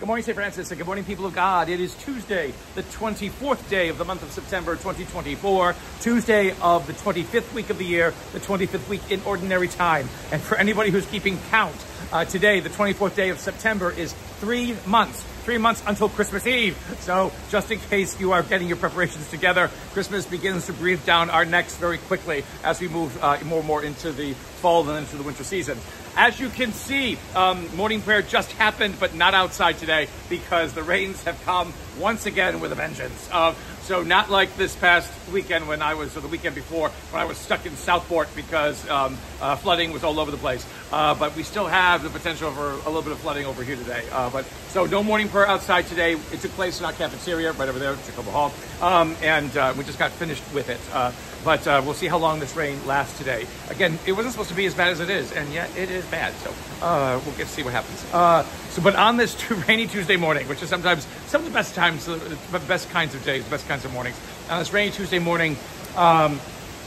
Good morning, St. Francis, and good morning, people of God. It is Tuesday, the 24th day of the month of September, 2024, Tuesday of the 25th week of the year, the 25th week in Ordinary Time. And for anybody who's keeping count, today, the 24th day of September, is 3 months. 3 months until Christmas Eve. So just in case you are getting your preparations together, Christmas begins to breathe down our necks very quickly as we move more and more into the fall and into the winter season. As you can see, morning prayer just happened, but not outside today because the rains have come once again with a vengeance. So not like this past weekend or the weekend before, when I was stuck in Southport because flooding was all over the place. But we still have the potential for a little bit of flooding over here today. So no morning prayer outside today. It took place in our cafeteria right over there, Jacobo Hall. And we just got finished with it. But we'll see how long this rain lasts today. Again, it wasn't supposed to be as bad as it is, and yet it is bad. So we'll get to see what happens. But on this rainy Tuesday morning, which is sometimes some of the best times, the best kinds of days, the best kinds of mornings, on this rainy Tuesday morning,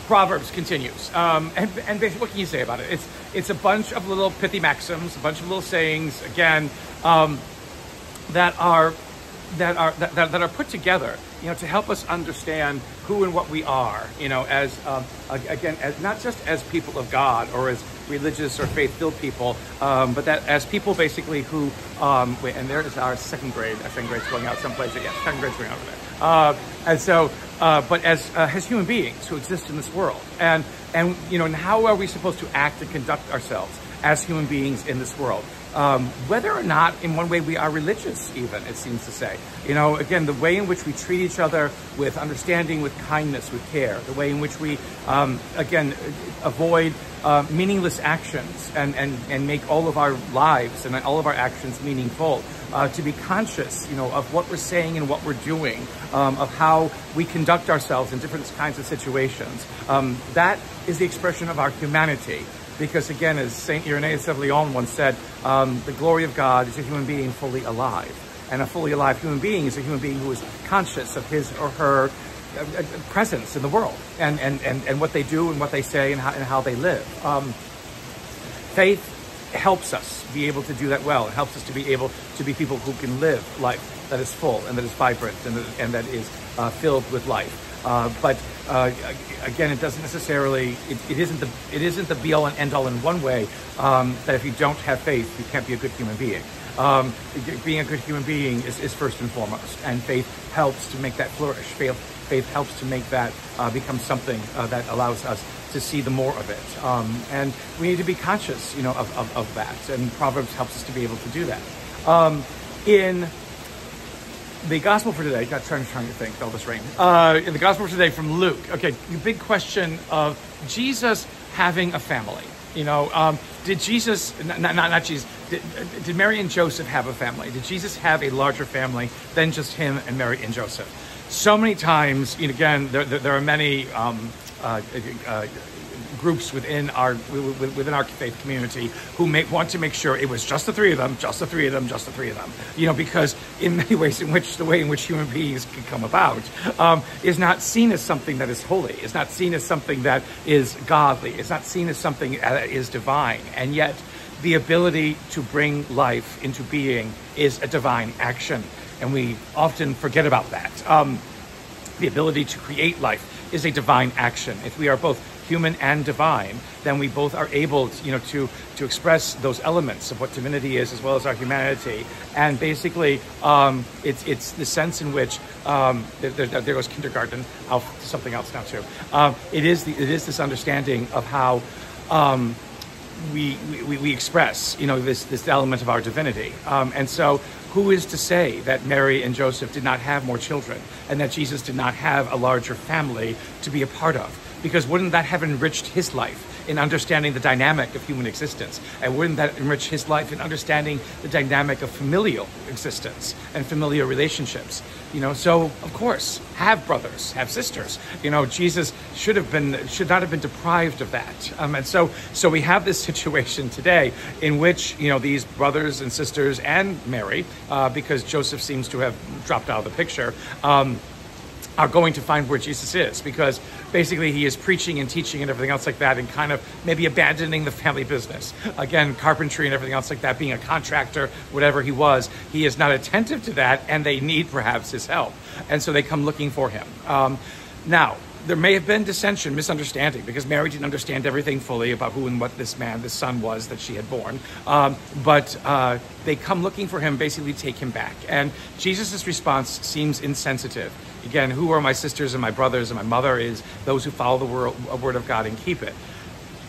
Proverbs continues. And basically, what can you say about it? It's a bunch of little pithy maxims, a bunch of little sayings, again, that are put together, to help us understand who and what we are, as not just as people of God or as religious or faith-filled people, but that as people basically who, and there is our second grade. Our second grade's going out someplace. Yeah, second grade's going out over there. But as human beings who exist in this world, and how are we supposed to act and conduct ourselves as human beings in this world? Whether or not in one way we are religious even, it seems to say. Again, the way in which we treat each other with understanding, with kindness, with care, the way in which we, avoid meaningless actions and make all of our lives and all of our actions meaningful, to be conscious, of what we're saying and what we're doing, of how we conduct ourselves in different kinds of situations. That is the expression of our humanity. Because again, as Saint Irenaeus of Lyon once said, the glory of God is a human being fully alive. And a fully alive human being is a human being who is conscious of his or her presence in the world and what they do and what they say and how they live. Faith helps us be able to do that well. It helps us to be able to be people who can live life that is full and that is vibrant and that is filled with life. But again, it doesn't necessarily. It isn't the be all and end all in one way. That if you don't have faith, you can't be a good human being. Being a good human being is first and foremost, and faith helps to make that flourish. Faith helps to make that become something that allows us to see the more of it. And we need to be conscious, of that. And Proverbs helps us to be able to do that. In the gospel for today, I'm trying to think, all this rain. In the gospel for today from Luke, okay, the big question of Jesus having a family. Did Jesus, not Jesus, did Mary and Joseph have a family? Did Jesus have a larger family than just him and Mary and Joseph? So many times, again, there are many groups within our faith community who want to make sure it was just the three of them, because in many ways the way in which human beings can come about is not seen as something that is holy, is not seen as something that is godly, is not seen as something that is divine, and yet the ability to bring life into being is a divine action, and we often forget about that. The ability to create life is a divine action. If we are both human and divine, then we both are able to express those elements of what divinity is as well as our humanity. And basically it's the sense in which there goes kindergarten, I'll to something else now too. It is this understanding of how we express this element of our divinity. And so who is to say that Mary and Joseph did not have more children and that Jesus did not have a larger family to be a part of? Because wouldn't that have enriched his life in understanding the dynamic of human existence? And wouldn't that enrich his life in understanding the dynamic of familial existence and familial relationships? So of course, have brothers, have sisters. Jesus should not have been deprived of that. And so we have this situation today in which, these brothers and sisters and Mary, because Joseph seems to have dropped out of the picture, are going to find where Jesus is, because basically he is preaching and teaching and everything else like that, and kind of maybe abandoning the family business. Again, carpentry and everything else like that, being a contractor, whatever he was, he is not attentive to that, and they need perhaps his help. And so they come looking for him. Now, there may have been dissension, misunderstanding, because Mary didn't understand everything fully about who and what this son was that she had born. But they come looking for him, basically take him back. And Jesus' response seems insensitive. Again, who are my sisters and my brothers and my mother is those who follow the word of God and keep it.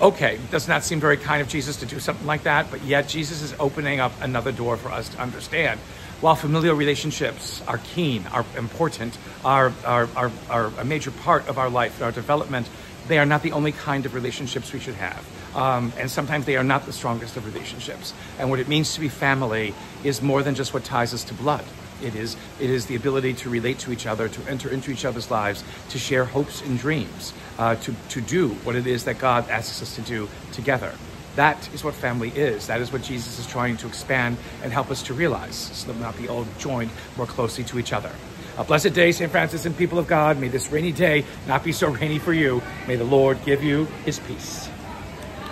Okay, does not seem very kind of Jesus to do something like that, but yet Jesus is opening up another door for us to understand. While familial relationships are keen, are important, are a major part of our life, our development, they are not the only kind of relationships we should have. And sometimes they are not the strongest of relationships. And what it means to be family is more than just what ties us to blood. It is the ability to relate to each other, to enter into each other's lives, to share hopes and dreams, to do what it is that God asks us to do together. That is what family is. That is what Jesus is trying to expand and help us to realize, so that we not be all joined more closely to each other. A blessed day, St. Francis and people of God. May this rainy day not be so rainy for you. May the Lord give you his peace.